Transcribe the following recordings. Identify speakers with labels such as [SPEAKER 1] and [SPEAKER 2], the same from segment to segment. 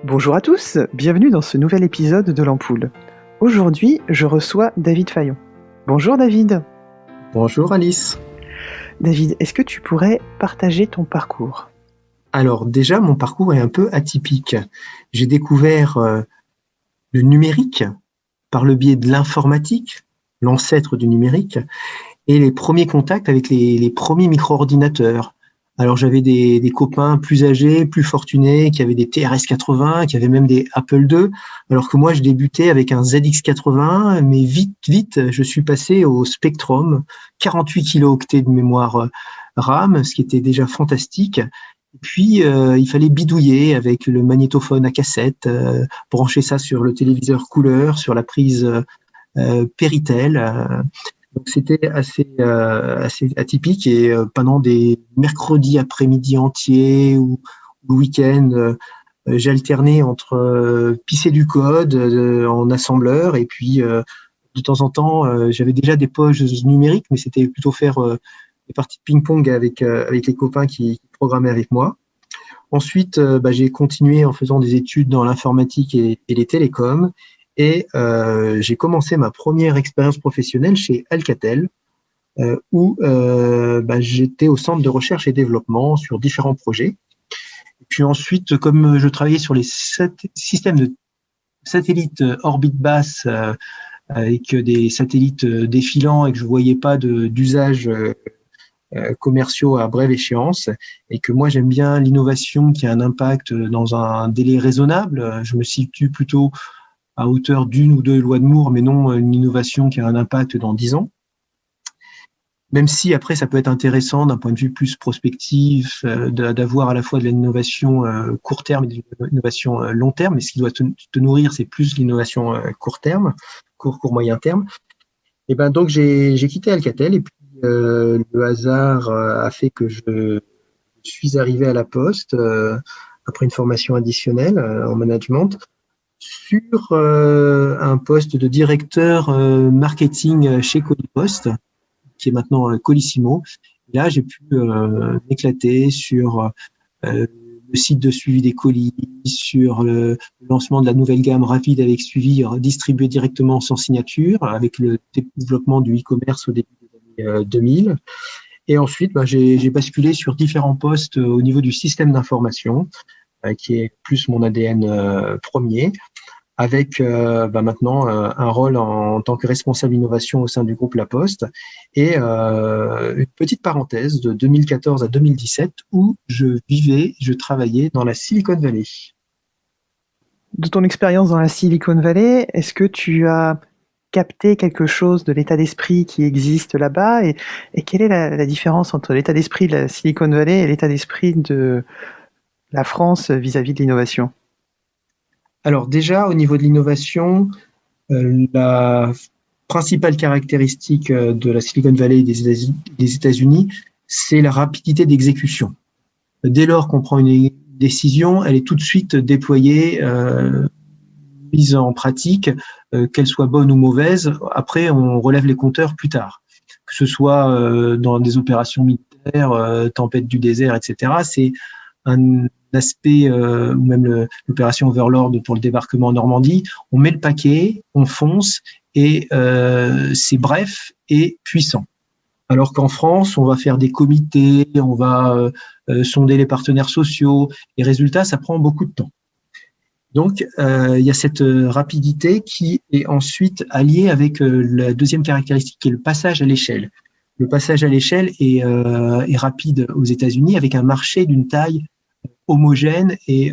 [SPEAKER 1] Bonjour à tous, bienvenue dans ce nouvel épisode de l'Ampoule. Aujourd'hui, je reçois David Fayon. Bonjour David.
[SPEAKER 2] Bonjour Alice.
[SPEAKER 1] David, est-ce que tu pourrais partager ton parcours ?
[SPEAKER 2] Alors déjà, mon parcours est un peu atypique. J'ai découvert le numérique par le biais de l'informatique, l'ancêtre du numérique, et les premiers contacts avec les premiers micro-ordinateurs. Alors j'avais des copains plus âgés, plus fortunés, qui avaient des TRS-80, qui avaient même des Apple II, alors que moi je débutais avec un ZX80, mais vite, je suis passé au Spectrum, 48 kilooctets de mémoire RAM, ce qui était déjà fantastique. Et puis il fallait bidouiller avec le magnétophone à cassette, brancher ça sur le téléviseur couleur, sur la prise Péritel. Donc c'était assez atypique et pendant des mercredis après-midi entiers ou le week-end, j'alternais entre pisser du code en assembleur et puis de temps en temps, j'avais déjà des poches numériques, mais c'était plutôt faire des parties de ping-pong avec les copains qui programmaient avec moi. Ensuite, j'ai continué en faisant des études dans l'informatique et les télécoms. Et j'ai commencé ma première expérience professionnelle chez Alcatel, où j'étais au centre de recherche et développement sur différents projets. Et puis ensuite, comme je travaillais sur les systèmes de satellites orbite basse avec des satellites défilants et que je voyais pas d'usage commerciaux à brève échéance, et que moi j'aime bien l'innovation qui a un impact dans un délai raisonnable, je me situe plutôt à hauteur d'une ou deux lois de Moore, mais non une innovation qui a un impact dans 10 ans. Même si après, ça peut être intéressant d'un point de vue plus prospectif, d'avoir à la fois de l'innovation court terme et de l'innovation long terme. Mais ce qui doit te nourrir, c'est plus l'innovation court terme, moyen terme. Et donc j'ai quitté Alcatel et puis le hasard a fait que je suis arrivé à la Poste après une formation additionnelle en management, sur un poste de directeur marketing chez Colipost, qui est maintenant Colissimo. Et là, j'ai pu m'éclater sur le site de suivi des colis, sur le lancement de la nouvelle gamme rapide avec suivi distribué directement sans signature, avec le développement du e-commerce au début des années 2000. Et ensuite, j'ai basculé sur différents postes au niveau du système d'information, qui est plus mon ADN premier, avec maintenant un rôle en tant que responsable innovation au sein du groupe La Poste et une petite parenthèse de 2014 à 2017 où je travaillais dans la Silicon Valley.
[SPEAKER 1] De ton expérience dans la Silicon Valley, est-ce que tu as capté quelque chose de l'état d'esprit qui existe là-bas et quelle est la différence entre l'état d'esprit de la Silicon Valley et l'état d'esprit de la France vis-à-vis de l'innovation ?
[SPEAKER 2] Alors déjà, au niveau de l'innovation, la principale caractéristique de la Silicon Valley et des États-Unis, c'est la rapidité d'exécution. Dès lors qu'on prend une décision, elle est tout de suite déployée, mise en pratique, qu'elle soit bonne ou mauvaise. Après, on relève les compteurs plus tard. Que ce soit dans des opérations militaires, tempête du désert, etc. C'est un aspect, ou même l'opération Overlord pour le débarquement en Normandie, on met le paquet, on fonce, et c'est bref et puissant. Alors qu'en France, on va faire des comités, on va sonder les partenaires sociaux, et résultat, ça prend beaucoup de temps. Donc, il y a cette rapidité qui est ensuite alliée avec la deuxième caractéristique, qui est le passage à l'échelle. Le passage à l'échelle est rapide aux États-Unis, avec un marché d'une taille homogène et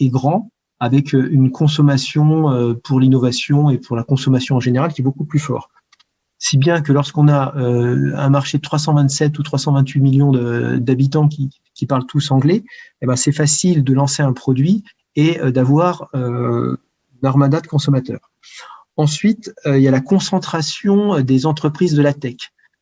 [SPEAKER 2] grand, avec une consommation pour l'innovation et pour la consommation en général qui est beaucoup plus fort. Si bien que lorsqu'on a un marché de 327 ou 328 millions d'habitants qui parlent tous anglais, c'est facile de lancer un produit et d'avoir une armada de consommateurs. Ensuite, il y a la concentration des entreprises de la tech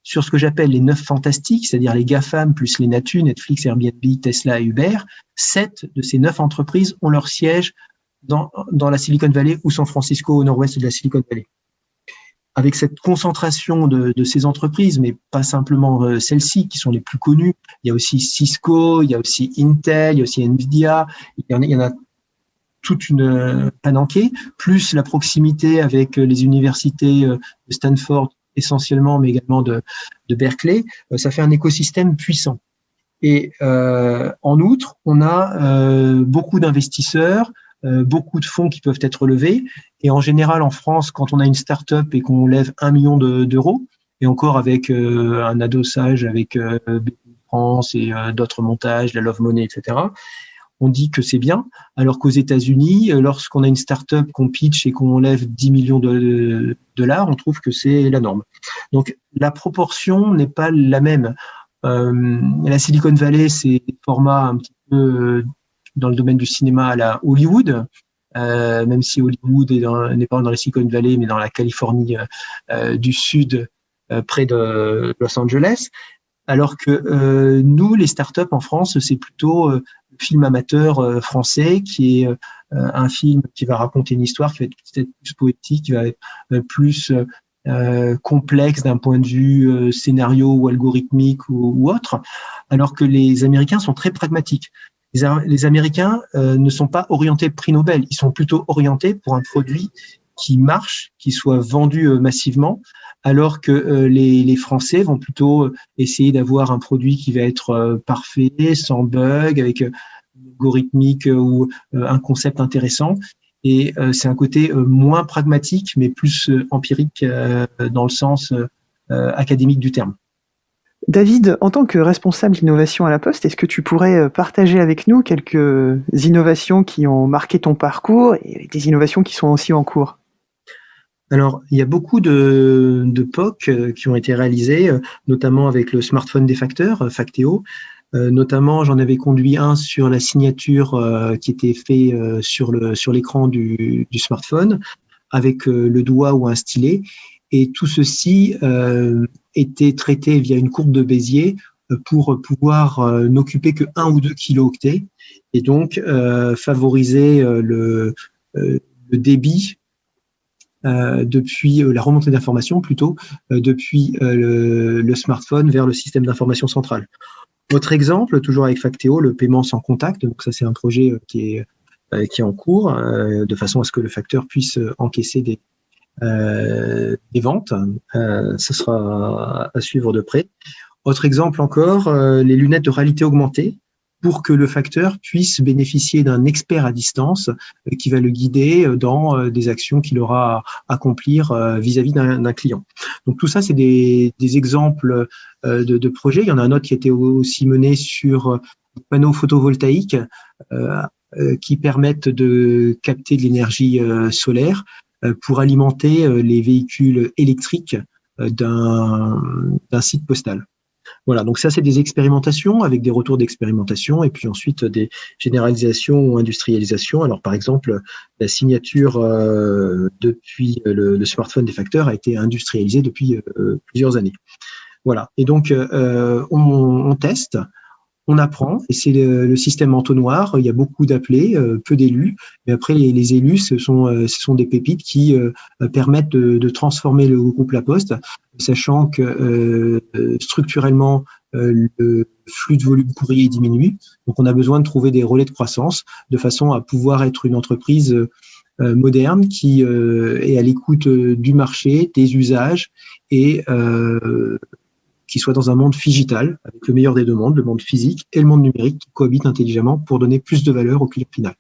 [SPEAKER 2] sur ce que j'appelle les 9 fantastiques, c'est-à-dire les GAFAM plus les Natu, Netflix, Airbnb, Tesla et Uber. 7 de ces 9 entreprises ont leur siège dans la Silicon Valley ou San Francisco au nord-ouest de la Silicon Valley. avec cette concentration de ces entreprises, mais pas simplement celles-ci qui sont les plus connues. Il y a aussi Cisco, il y a aussi Intel, il y a aussi Nvidia, il y en a toute une palanquée, plus la proximité avec les universités de Stanford essentiellement, mais également de Berkeley, ça fait un écosystème puissant. Et en outre, on a beaucoup d'investisseurs, beaucoup de fonds qui peuvent être levés. Et en général, en France, quand on a une start-up et qu'on lève 1 million d'euros, et encore avec un adossage avec BPI France et d'autres montages, la Love Money, etc., on dit que c'est bien, alors qu'aux États-Unis, lorsqu'on a une start-up qu'on pitch et qu'on lève 10 millions de dollars, on trouve que c'est la norme. Donc, la proportion n'est pas la même. La Silicon Valley, c'est des formats un petit peu dans le domaine du cinéma à la Hollywood, même si Hollywood n'est pas dans la Silicon Valley, mais dans la Californie du Sud, près de Los Angeles. Alors que nous, les startups en France, c'est plutôt le film amateur français, qui est un film qui va raconter une histoire, qui va être peut-être plus poétique, qui va être plus complexe d'un point de vue scénario ou algorithmique ou autre, alors que les Américains sont très pragmatiques. Les Américains ne sont pas orientés prix Nobel, ils sont plutôt orientés pour un produit qui marche, qui soit vendu massivement, alors que les Français vont plutôt essayer d'avoir un produit qui va être parfait, sans bug, avec une algorithmique ou un concept intéressant. Et c'est un côté moins pragmatique, mais plus empirique dans le sens académique du terme.
[SPEAKER 1] David, en tant que responsable d'innovation à la Poste, est-ce que tu pourrais partager avec nous quelques innovations qui ont marqué ton parcours et des innovations qui sont aussi en cours?
[SPEAKER 2] Alors, il y a beaucoup de POC qui ont été réalisés, notamment avec le smartphone des facteurs, Factéo. Notamment, j'en avais conduit un sur la signature qui était fait sur l'écran du smartphone avec le doigt ou un stylet. Et tout ceci était traité via une courbe de Bézier pour pouvoir n'occuper que 1 ou 2 kilooctets et donc favoriser le débit depuis la remontée d'informations plutôt depuis le smartphone vers le système d'information central. Autre exemple, toujours avec Factéo, le paiement sans contact. Donc ça, c'est un projet qui est en cours, de façon à ce que le facteur puisse encaisser des ventes. Ce sera à suivre de près. Autre exemple encore, les lunettes de réalité augmentée, pour que le facteur puisse bénéficier d'un expert à distance qui va le guider dans des actions qu'il aura à accomplir vis-à-vis d'un client. Donc tout ça, c'est des exemples de projets. Il y en a un autre qui a été aussi mené sur des panneaux photovoltaïques qui permettent de capter de l'énergie solaire pour alimenter les véhicules électriques d'un site postal. Voilà, donc ça, c'est des expérimentations avec des retours d'expérimentation et puis ensuite des généralisations ou industrialisations. Alors, par exemple, la signature depuis le smartphone des facteurs a été industrialisée depuis plusieurs années. Voilà, et donc on teste, on apprend, et c'est le système entonnoir. Il y a beaucoup d'appelés, peu d'élus, mais après les élus, ce sont des pépites qui permettent de transformer le groupe La Poste, sachant que structurellement le flux de volume courrier diminue, donc on a besoin de trouver des relais de croissance de façon à pouvoir être une entreprise moderne qui est à l'écoute du marché, des usages et qui soit dans un monde phygital, avec le meilleur des deux mondes, le monde physique et le monde numérique, qui cohabitent intelligemment pour donner plus de valeur au client final.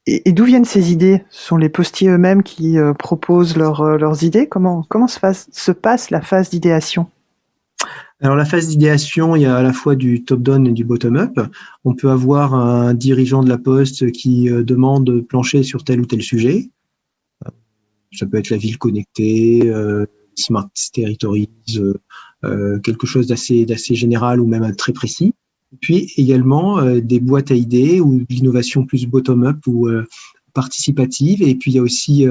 [SPEAKER 1] Et d'où viennent ces idées? Ce sont les postiers eux-mêmes qui proposent leurs idées? Comment se passe la phase d'idéation?
[SPEAKER 2] Alors la phase d'idéation, il y a à la fois du top-down et du bottom-up. On peut avoir un dirigeant de la Poste qui demande de plancher sur tel ou tel sujet. Ça peut être la ville connectée, Smart Territories, quelque chose d'assez général ou même très précis. Et puis également des boîtes à idées ou l'innovation plus bottom-up ou participative. Et puis il y a aussi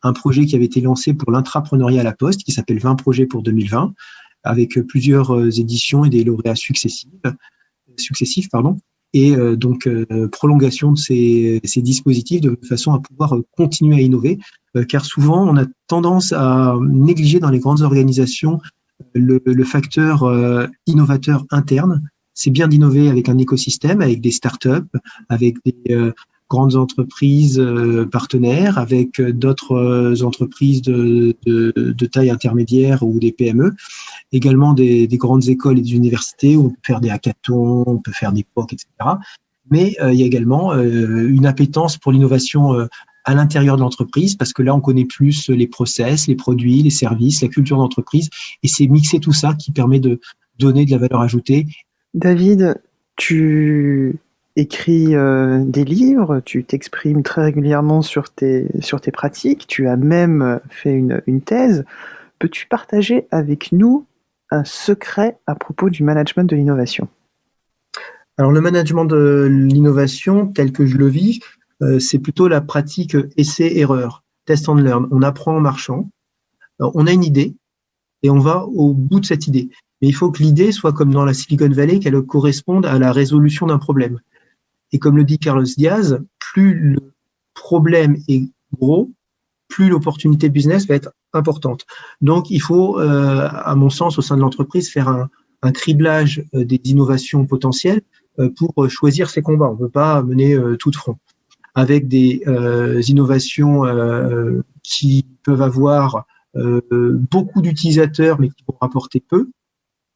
[SPEAKER 2] un projet qui avait été lancé pour l'intrapreneuriat à la Poste qui s'appelle 20 projets pour 2020 avec plusieurs éditions et des lauréats successifs. et donc prolongation de ces dispositifs de façon à pouvoir continuer à innover, car souvent on a tendance à négliger dans les grandes organisations le facteur innovateur interne. C'est bien d'innover avec un écosystème, avec des startups, avec des grandes entreprises partenaires, avec d'autres entreprises de taille intermédiaire ou des PME, également des grandes écoles et des universités où on peut faire des hackathons, on peut faire des POC, etc. Mais il y a également une appétence pour l'innovation à l'intérieur de l'entreprise, parce que là, on connaît plus les process, les produits, les services, la culture d'entreprise, et c'est mixer tout ça qui permet de donner de la valeur ajoutée.
[SPEAKER 1] David, tu écris des livres, tu t'exprimes très régulièrement sur tes pratiques, tu as même fait une thèse. Peux-tu partager avec nous un secret à propos du management de l'innovation?
[SPEAKER 2] Alors, le management de l'innovation, tel que je le vis, c'est plutôt la pratique essai-erreur, test and learn. On apprend en marchant, on a une idée et on va au bout de cette idée. Mais il faut que l'idée soit comme dans la Silicon Valley, qu'elle corresponde à la résolution d'un problème. Et comme le dit Carlos Diaz, plus le problème est gros, plus l'opportunité business va être importante. Donc, il faut, à mon sens, au sein de l'entreprise, faire un criblage des innovations potentielles pour choisir ses combats. On ne peut pas mener tout de front. Avec des innovations qui peuvent avoir beaucoup d'utilisateurs, mais qui vont rapporter peu,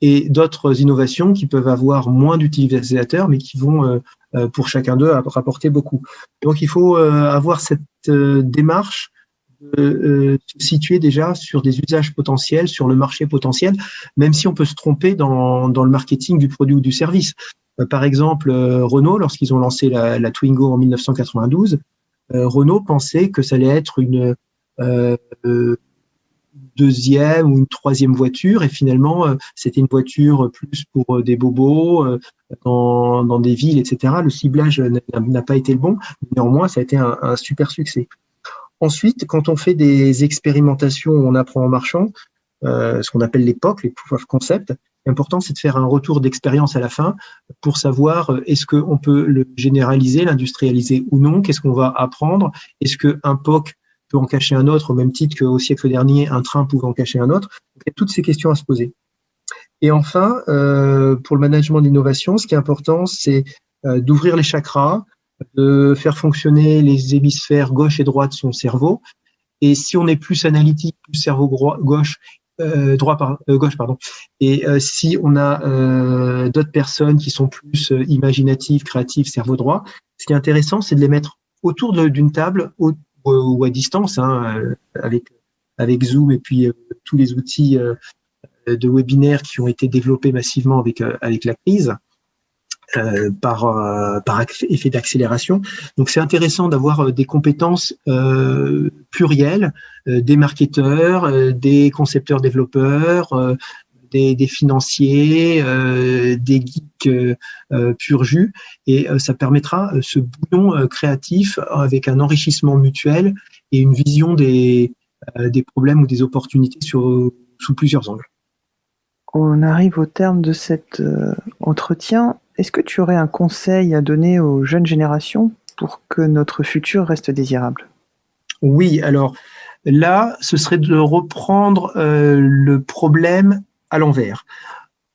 [SPEAKER 2] et d'autres innovations qui peuvent avoir moins d'utilisateurs, mais qui vont, pour chacun d'eux, rapporter beaucoup. Donc, il faut avoir cette démarche de se situer déjà sur des usages potentiels, sur le marché potentiel, même si on peut se tromper dans le marketing du produit ou du service. Par exemple, Renault, lorsqu'ils ont lancé la Twingo en 1992, Renault pensait que ça allait être une deuxième ou une troisième voiture, et finalement c'était une voiture plus pour des bobos dans des villes, etc. Le ciblage n'a pas été le bon, néanmoins ça a été un super succès. Ensuite, quand on fait des expérimentations où on apprend en marchant, ce qu'on appelle les POC, les Proof of Concept, l'important c'est de faire un retour d'expérience à la fin pour savoir est-ce qu'on peut le généraliser, l'industrialiser ou non, qu'est-ce qu'on va apprendre, est-ce qu'un POC peut en cacher un autre, au même titre qu'au siècle dernier, un train pouvait en cacher un autre. Donc, il y a toutes ces questions à se poser. Et enfin, pour le management d'innovation, ce qui est important, c'est d'ouvrir les chakras, de faire fonctionner les hémisphères gauche et droit de son cerveau. Et si on est plus analytique, plus cerveau gauche, pardon. Et si on a d'autres personnes qui sont plus imaginatives, créatives, cerveau droit, ce qui est intéressant, c'est de les mettre autour d'une table ou à distance, avec Zoom et puis tous les outils de webinaire qui ont été développés massivement avec la crise. Par effet d'accélération. Donc, c'est intéressant d'avoir des compétences plurielles, des marketeurs, des concepteurs développeurs, des financiers, des geeks pur jus, et ça permettra ce bouillon créatif avec un enrichissement mutuel et une vision des problèmes ou des opportunités sous plusieurs angles.
[SPEAKER 1] On arrive au terme de cet entretien. Est-ce que tu aurais un conseil à donner aux jeunes générations pour que notre futur reste désirable?
[SPEAKER 2] Oui, alors là, ce serait de reprendre le problème à l'envers.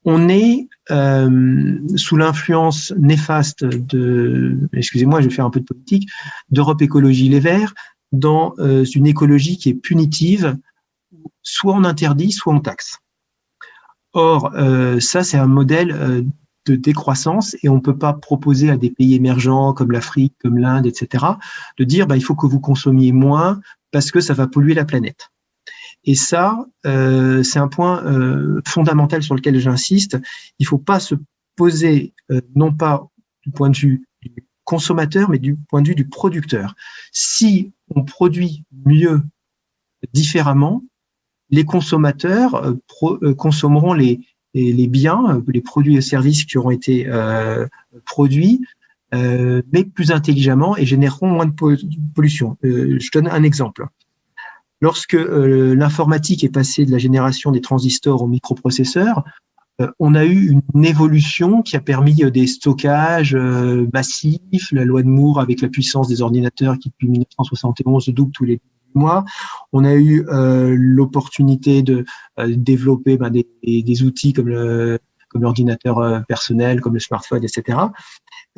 [SPEAKER 2] On est sous l'influence néfaste excusez-moi, je vais faire un peu de politique, d'Europe Écologie Les Verts, dans une écologie qui est punitive, soit on interdit, soit on taxe. Or, ça, c'est un modèle de décroissance, et on ne peut pas proposer à des pays émergents comme l'Afrique, comme l'Inde, etc., de dire il faut que vous consommiez moins parce que ça va polluer la planète. Et ça, c'est un point fondamental sur lequel j'insiste. Il ne faut pas se poser, non pas du point de vue du consommateur, mais du point de vue du producteur. Si on produit mieux, différemment, les consommateurs consommeront les biens, les produits et services qui auront été produits, mais plus intelligemment, et généreront moins de pollution. Je donne un exemple. Lorsque l'informatique est passée de la génération des transistors aux microprocesseurs, on a eu une évolution qui a permis des stockages massifs, la loi de Moore avec la puissance des ordinateurs qui depuis 1971 double tous les mois. On a eu l'opportunité de développer des outils comme l'ordinateur personnel, comme le smartphone, etc.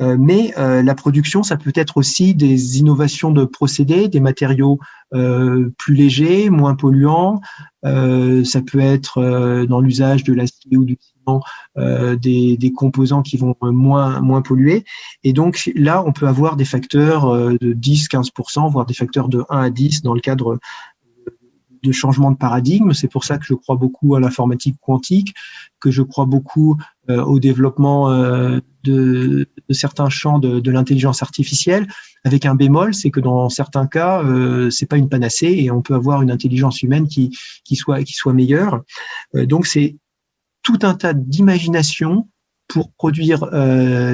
[SPEAKER 2] Mais la production, ça peut être aussi des innovations de procédés, des matériaux plus légers, moins polluants. Ça peut être dans l'usage de l'acier ou du ciment, des composants qui vont moins polluer. Et donc là, on peut avoir des facteurs de 10-15%, voire des facteurs de 1 à 10 dans le cadre de changement de paradigme. C'est pour ça que je crois beaucoup à l'informatique quantique, que je crois beaucoup au développement de certains champs de l'intelligence artificielle, avec un bémol, c'est que dans certains cas, c'est pas une panacée et on peut avoir une intelligence humaine qui soit meilleure. Donc c'est tout un tas d'imagination pour produire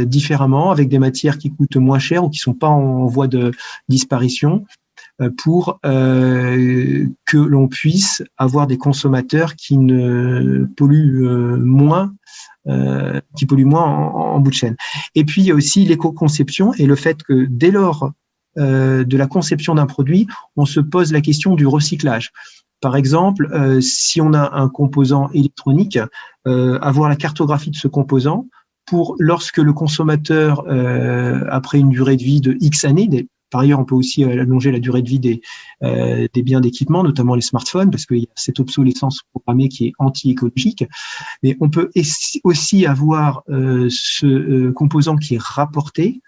[SPEAKER 2] différemment, avec des matières qui coûtent moins cher ou qui sont pas en voie de disparition, pour que l'on puisse avoir des consommateurs qui ne polluent moins, en bout de chaîne. Et puis il y a aussi l'éco-conception et le fait que dès lors de la conception d'un produit, on se pose la question du recyclage. Par exemple, si on a un composant électronique, avoir la cartographie de ce composant pour lorsque le consommateur, après une durée de vie de X années, par ailleurs, on peut aussi allonger la durée de vie des biens d'équipement, notamment les smartphones, parce qu'il y a cette obsolescence programmée qui est anti-écologique. Mais on peut aussi avoir ce composant qui est rapporté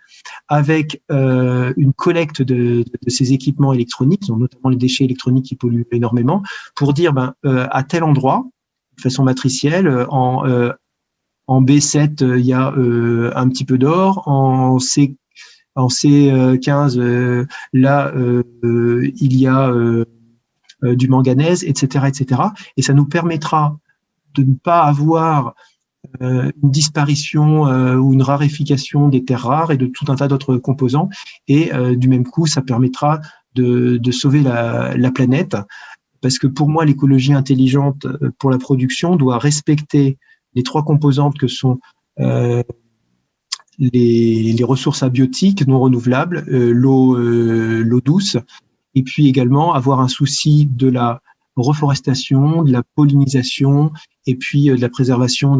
[SPEAKER 2] avec une collecte de ces équipements électroniques, notamment les déchets électroniques qui polluent énormément, pour dire à tel endroit, de façon matricielle, en B7, il y a un petit peu d'or, en C15, là, il y a du manganèse, etc., etc. Et ça nous permettra de ne pas avoir une disparition ou une raréfication des terres rares et de tout un tas d'autres composants. Et du même coup, ça permettra de sauver la planète. Parce que pour moi, l'écologie intelligente pour la production doit respecter les trois composantes que sont les ressources abiotiques non renouvelables, l'eau douce, et puis également avoir un souci de la reforestation, de la pollinisation et puis de la préservation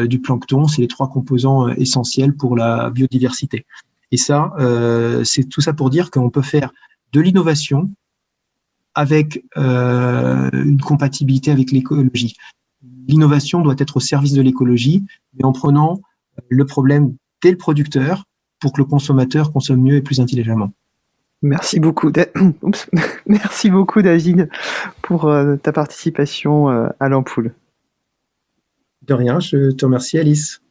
[SPEAKER 2] du plancton. C'est les trois composants essentiels pour la biodiversité. Et ça, c'est tout ça pour dire qu'on peut faire de l'innovation avec une compatibilité avec l'écologie. L'innovation doit être au service de l'écologie, mais en prenant le problème dès le producteur pour que le consommateur consomme mieux et plus intelligemment.
[SPEAKER 1] Merci beaucoup, Merci beaucoup David pour ta participation à l'ampoule.
[SPEAKER 2] De rien, je te remercie Alice.